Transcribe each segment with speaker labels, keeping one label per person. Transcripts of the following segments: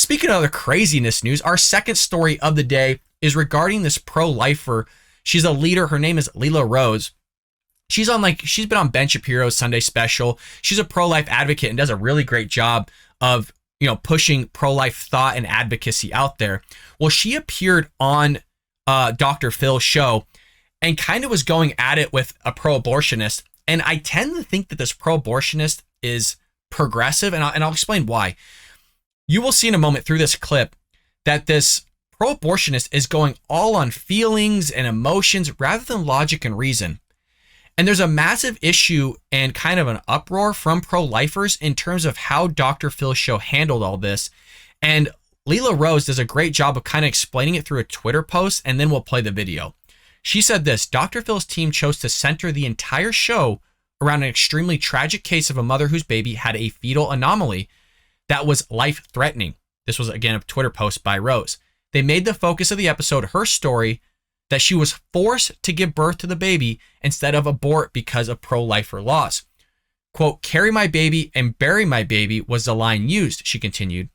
Speaker 1: speaking of other craziness news, our second story of the day is regarding this pro-lifer. She's a leader. Her name is Lila Rose. She's been on Ben Shapiro's Sunday special. She's a pro-life advocate and does a really great job of, pushing pro-life thought and advocacy out there. Well, she appeared on drphil's show and kind of was going at it with a pro-abortionist. And I tend to think that this pro-abortionist is progressive, and I'll explain why. You will see in a moment through this clip that this pro-abortionist is going all on feelings and emotions rather than logic and reason. And there's a massive issue and kind of an uproar from pro-lifers in terms of how drphil's show handled all this. And Lila Rose does a great job of kind of explaining it through a Twitter post, and then we'll play the video. She said this: drphil's team chose to center the entire show around an extremely tragic case of a mother whose baby had a fetal anomaly that was life-threatening. This was, again, a Twitter post by Rose. They made the focus of the episode her story that she was forced to give birth to the baby instead of abort because of pro-lifer laws. Quote, "Carry my baby and bury my baby" was the line used, she continued.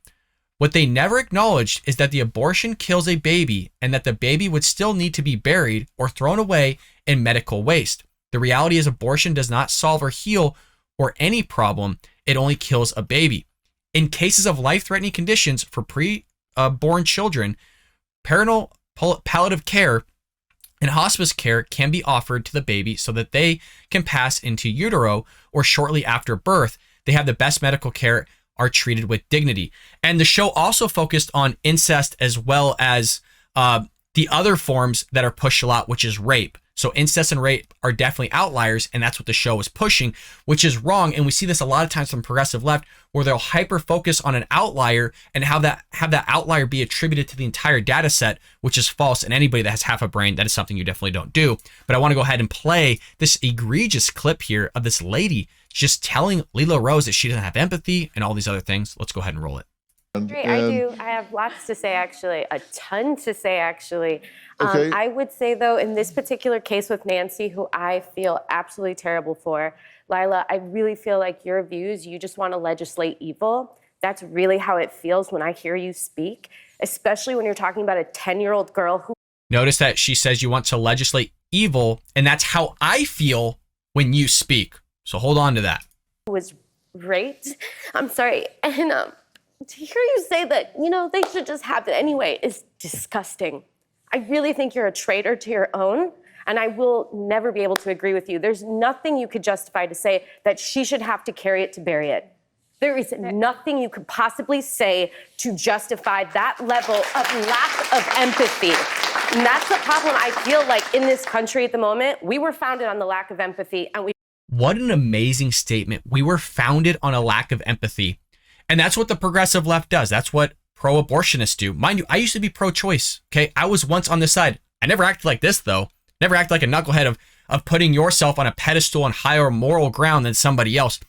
Speaker 1: What they never acknowledged is that the abortion kills a baby and that the baby would still need to be buried or thrown away in medical waste. The reality is abortion does not solve or heal or any problem. It only kills a baby. In cases of life-threatening conditions for pre-born children, parental palliative care and hospice care can be offered to the baby so that they can pass into utero, or shortly after birth, they have the best medical care, are treated with dignity. And the show also focused on incest as well as the other forms that are pushed a lot, which is rape. So incest and rape are definitely outliers, and that's what the show is pushing, which is wrong. And we see this a lot of times from progressive left, where they'll hyper focus on an outlier and have that outlier be attributed to the entire data set, which is false. And anybody that has half a brain, that is something you definitely don't do. But I want to go ahead and play this egregious clip here of this lady just telling Lila Rose that she doesn't have empathy and all these other things. Let's go ahead and roll it.
Speaker 2: Great, I do. I have lots to say, actually, a ton to say, actually.
Speaker 3: Okay.
Speaker 2: I would say, though, in this particular case with Nancy, who I feel absolutely terrible for, Lila, I really feel like your views, you just want to legislate evil. That's really how it feels when I hear you speak, especially when you're talking about a 10-year-old girl who...
Speaker 1: Notice that she says you want to legislate evil, and that's how I feel when you speak. So hold on to that.
Speaker 2: ...was raped. I'm sorry. And to hear you say that, they should just have it anyway is disgusting. I really think you're a traitor to your own, and I will never be able to agree with you. There's nothing you could justify to say that she should have to carry it to bury it. There is nothing you could possibly say to justify that level of lack of empathy. And that's the problem I feel like in this country at the moment. We were founded on the lack of empathy, and we...
Speaker 1: What an amazing statement. We were founded on a lack of empathy. And that's what the progressive left does. That's what pro-abortionists do. Mind you, I used to be pro-choice, okay? I was once on this side. I never acted like this, though. Never acted like a knucklehead of putting yourself on a pedestal on higher moral ground than somebody else.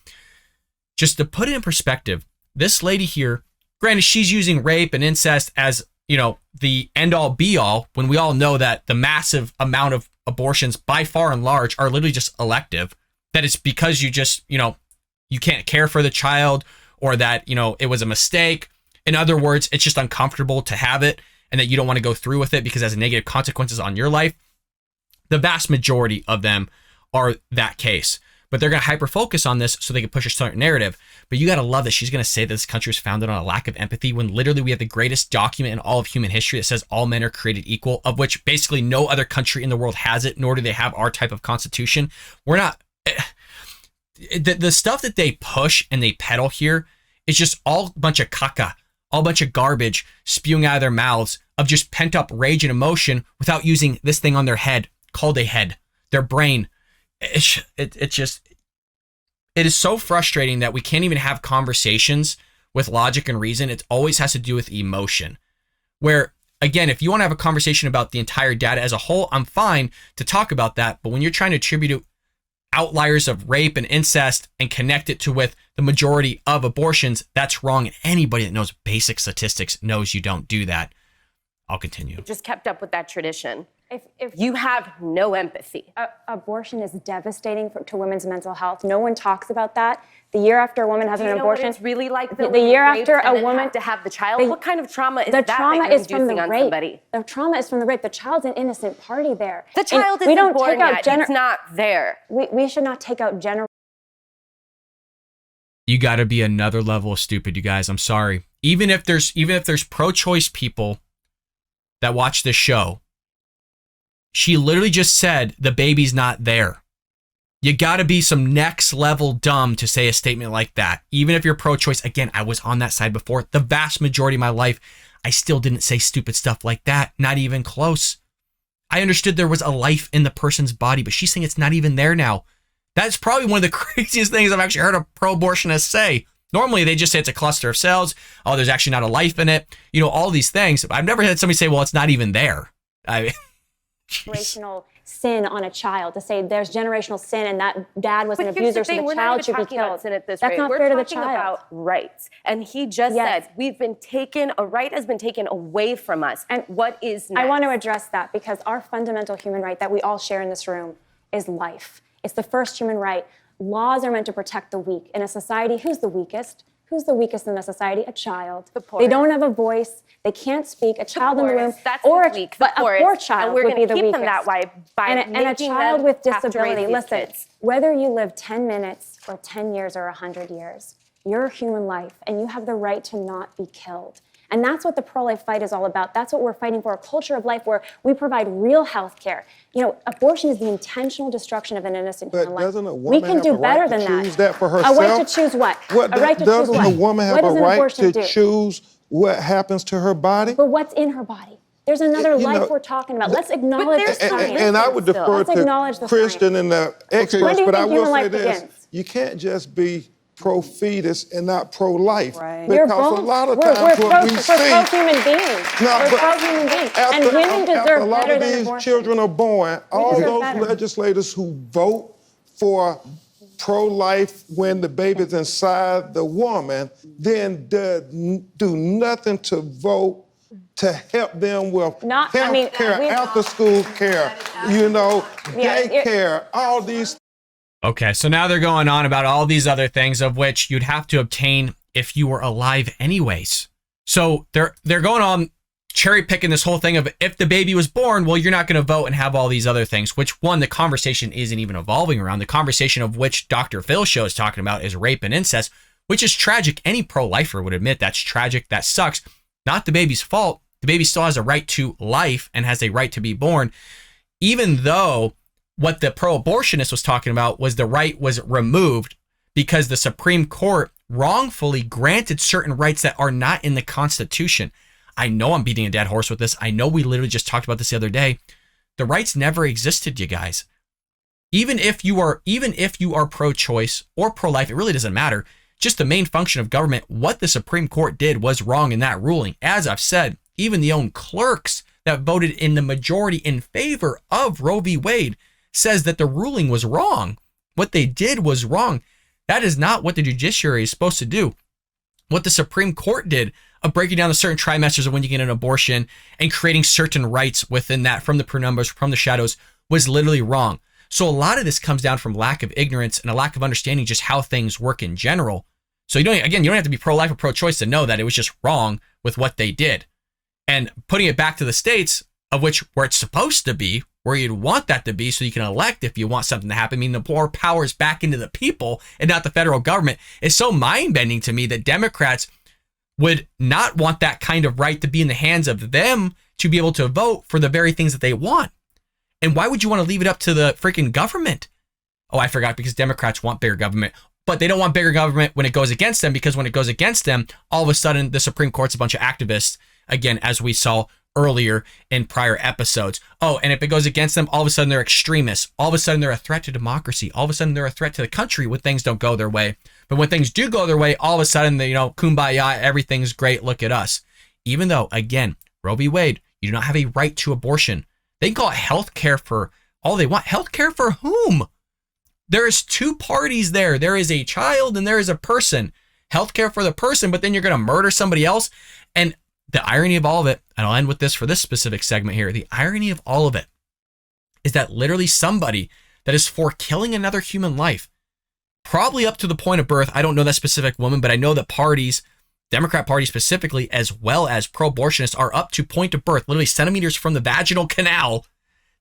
Speaker 1: Just to put it in perspective, this lady here, granted, she's using rape and incest as, the end-all be-all, when we all know that the massive amount of abortions by far and large are literally just elective. That it's because you just, you can't care for the child, or that, it was a mistake. In other words, it's just uncomfortable to have it and that you don't want to go through with it because it has negative consequences on your life. The vast majority of them are that case, but they're going to hyper focus on this so they can push a certain narrative. But you got to love that she's going to say that this country is founded on a lack of empathy when literally we have the greatest document in all of human history that says all men are created equal, of which basically no other country in the world has it, nor do they have our type of constitution. We're not... The stuff that they push and they peddle here is just all a bunch of caca, all a bunch of garbage spewing out of their mouths of just pent up rage and emotion without using this thing on their head called a head, their brain. It is so frustrating that we can't even have conversations with logic and reason. It always has to do with emotion. Where, again, if you want to have a conversation about the entire data as a whole, I'm fine to talk about that. But when you're trying to attribute outliers of rape and incest and connect it to with the majority of abortions, that's wrong. And anybody that knows basic statistics knows you don't do that. I'll continue.
Speaker 2: Just kept up with that tradition. If you have no empathy.
Speaker 3: Abortion is devastating to women's mental health. No one talks about that. The year after a woman has an abortion,
Speaker 2: what it's really like
Speaker 3: the year after a woman
Speaker 2: to have the child. What kind of trauma is
Speaker 3: the
Speaker 2: that?
Speaker 3: Trauma
Speaker 2: that
Speaker 3: is from the rape.
Speaker 2: Somebody?
Speaker 3: The trauma is from the rape. The child's an innocent party there.
Speaker 2: The child isn't born yet. It's not there.
Speaker 3: We should not take out general.
Speaker 1: You got to be another level of stupid, you guys. I'm sorry. Even if there's pro-choice people that watch this show, she literally just said the baby's not there. You got to be some next level dumb to say a statement like that. Even if you're pro-choice, again, I was on that side before. The vast majority of my life, I still didn't say stupid stuff like that. Not even close. I understood there was a life in the person's body, but she's saying it's not even there now. That's probably one of the craziest things I've actually heard a pro-abortionist say. Normally, they just say it's a cluster of cells. Oh, there's actually not a life in it. You know, all these things. I've never had somebody say, well, it's not even there.
Speaker 3: Generational sin on a child, to say there's generational sin and that dad was an abuser, so the child should be killed. That's not fair to the child.
Speaker 2: We're talking about rights. And he just said, a right has been taken away from us. And what is next?
Speaker 3: I want to address that because our fundamental human right that we all share in this room is life. It's the first human right. Laws are meant to protect the weak. In a society, who's the weakest? Who's the weakest in the society? A child.
Speaker 2: The poor.
Speaker 3: They don't have a voice. They can't speak. A child in the room, or a poor child would be the weakest.
Speaker 2: Keep them that way
Speaker 3: and a child with disability. Listen, whether you live 10 minutes or 10 years or 100 years, you're a human life, and you have the right to not be killed. And that's what the pro-life fight is all about. That's what we're fighting for, a culture of life where we provide real health care. You know, abortion is the intentional destruction of an innocent human life.
Speaker 4: But doesn't a woman have a right to choose that for herself?
Speaker 3: A right to choose what? A right to choose what?
Speaker 4: Doesn't a woman have a right to choose what happens to her body?
Speaker 3: But what's in her body? There's another life we're talking about. Let's acknowledge the science.
Speaker 4: And I would defer to Christian and the experts, but I will say this. You can't just be pro-fetus and not pro-life.
Speaker 3: Right.
Speaker 4: Because a lot of times what we see...
Speaker 3: We're pro-human beings. We're pro-human beings. And women deserve better than abortion. A lot of these children are born, all those legislators who vote for pro-life when the baby's inside the woman, then do nothing to vote to help them with health care, after-school care, daycare, all these.
Speaker 1: Okay, so now they're going on about all these other things of which you'd have to obtain if you were alive anyways. So they're going on cherry picking this whole thing of if the baby was born, well, you're not going to vote and have all these other things, which one, the conversation isn't even evolving around. The conversation of which drphil show is talking about is rape and incest, which is tragic. Any pro-lifer would admit that's tragic. That sucks. Not the baby's fault. The baby still has a right to life and has a right to be born, even though what the pro-abortionist was talking about was the right was removed because the Supreme Court wrongfully granted certain rights that are not in the Constitution. I know I'm beating a dead horse with this. I know we literally just talked about this the other day. The rights never existed, you guys. Even if you are pro-choice or pro-life, it really doesn't matter. Just the main function of government, what the Supreme Court did was wrong in that ruling. As I've said, even the own clerks that voted in the majority in favor of Roe v. Wade says that the ruling was wrong. What they did was wrong. That is not what the judiciary is supposed to do. What the Supreme Court did of breaking down the certain trimesters of when you get an abortion and creating certain rights within that from the penumbras, from the shadows, was literally wrong. So a lot of this comes down from lack of ignorance and a lack of understanding just how things work in general. So you don't have to be pro-life or pro-choice to know that it was just wrong with what they did. And putting it back to the states, of which where it's supposed to be, where you'd want that to be so you can elect if you want something to happen. I mean, the more power is back into the people and not the federal government. It's so mind-bending to me that Democrats would not want that kind of right to be in the hands of them to be able to vote for the very things that they want. And why would you want to leave it up to the freaking government? Oh, I forgot, because Democrats want bigger government, but they don't want bigger government when it goes against them, because when it goes against them, all of a sudden the Supreme Court's a bunch of activists, again, as we saw earlier in prior episodes. Oh, and if it goes against them, all of a sudden they're extremists. All of a sudden they're a threat to democracy. All of a sudden they're a threat to the country when things don't go their way. But when things do go their way, all of a sudden, kumbaya, everything's great. Look at us. Even though, again, Roe v. Wade, you do not have a right to abortion. They can call it health care for all they want. Health care for whom? There's two parties there. There is a child and there is a person. Health care for the person, but then you're going to murder somebody else. And the irony of all of it, and I'll end with this for this specific segment here, the irony of all of it is that literally somebody that is for killing another human life, probably up to the point of birth. I don't know that specific woman, but I know that parties, Democrat Party specifically, as well as pro-abortionists, are up to point of birth, literally centimeters from the vaginal canal.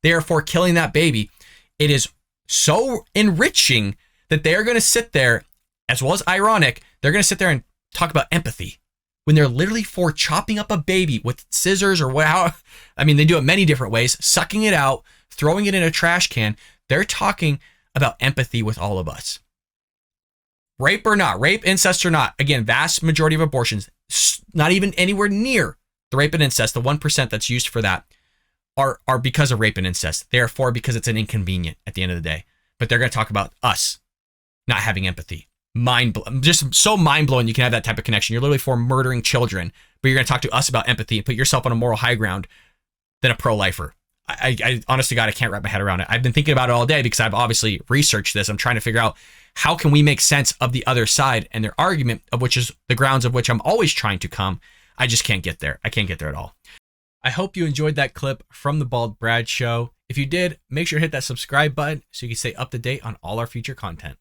Speaker 1: They are for killing that baby. It is so enriching that they are going to sit there, as well as ironic, they're going to sit there and talk about empathy when they're literally for chopping up a baby with scissors or whatever. I mean, they do it many different ways, sucking it out, throwing it in a trash can. They're talking about empathy with all of us. Rape or not, rape, incest or not, again, vast majority of abortions, not even anywhere near the rape and incest, the 1% that's used for that, are because of rape and incest. Therefore, because it's an inconvenient at the end of the day. But they're going to talk about us not having empathy. Just so mind-blowing you can have that type of connection. You're literally for murdering children, but you're going to talk to us about empathy and put yourself on a moral high ground than a pro-lifer. I honest to God, I can't wrap my head around it. I've been thinking about it all day because I've obviously researched this. I'm trying to figure out how can we make sense of the other side and their argument, of which is the grounds of which I'm always trying to come. I just can't get there. I can't get there at all. I hope you enjoyed that clip from the Bald Brad Show. If you did, make sure to hit that subscribe button so you can stay up to date on all our future content.